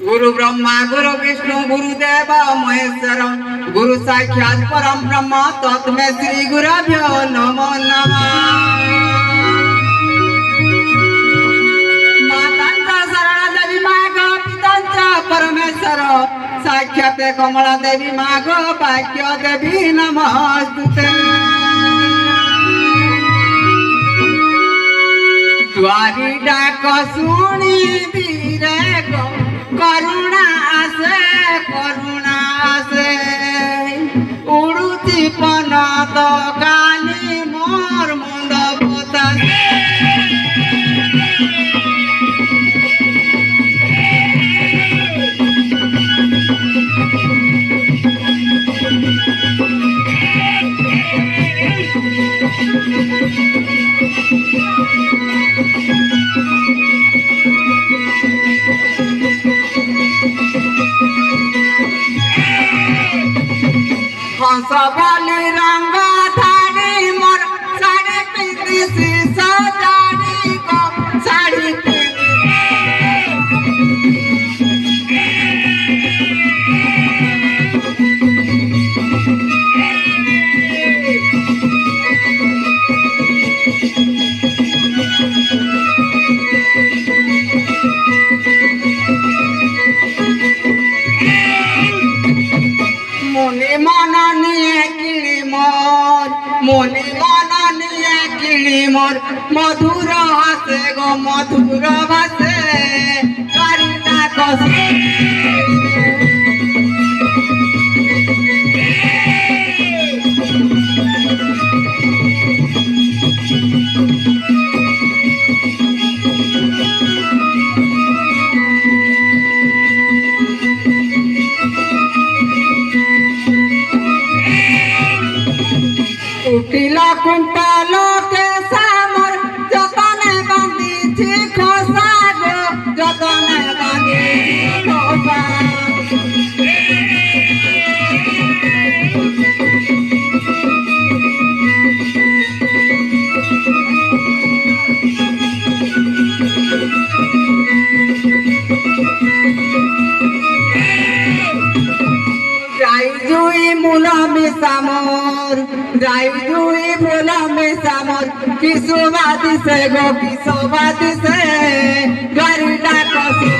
गुरु ब्रह्मा गुरु विष्णु गुरुदेव महेश्वर गुरु साक्षात परम ब्रह्म तस्मै श्री गुरुभ्यो नमो नमः। मातांचा शरण देवी माग पितांचा परमेश्वर साक्षात कमला देवी माग भाग्य देवी नमस्ते। द्वारी डाक शुणी धीरे करुणा आसे उड़ुची पन दकानी मोर मुंड बतासे। हंस बोली रंग थाड़ी मोर साड़ी पिंदी सी सजाड़ी को साड़ी पिंदी मुनि मन निये किणी मोर मुनि मन निये किणी मोर मधुर हसे गो मधुर भासे करिता कसे। उठिला कुंटालो के सामर जतने बांधी खोसा गो जतने बांधी खोसा। जाई जुई मुला में सामर जाई जुई मुला में सामर किसोबादी से गो किसोबादी से गरिला कसी।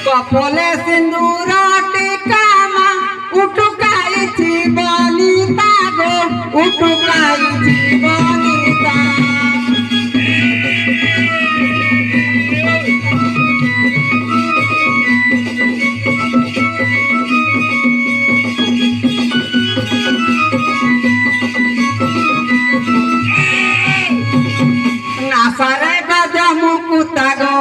कपोले सिंदूर टिकामा उठुकाई थी बनिता गो उठुकाई थी बनिता। नासारे गजमुकुता गो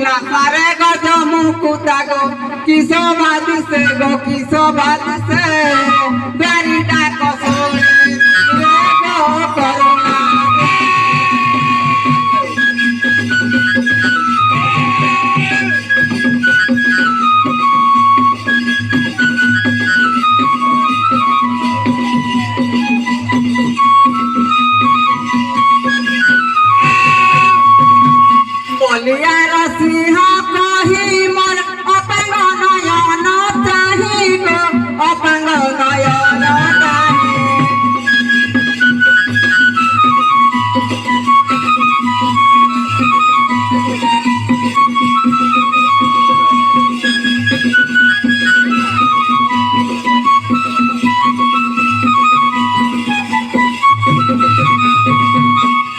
नासारे गजमुकुता गो किसो बादी से गो किसो बादी से गरिता कसोरे गो करुणा। बलिया रसिंह कही मोर अपंग नयन चाही गो अपंग नयन चाही।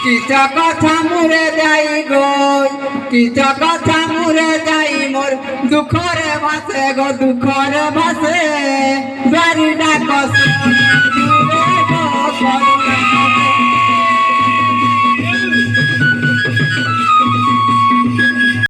किछ कथा मुरे जाई गो किछ कथा मुरे जाई मोर दुखरे भासे गो दुखरे भासे गरिता कसे गो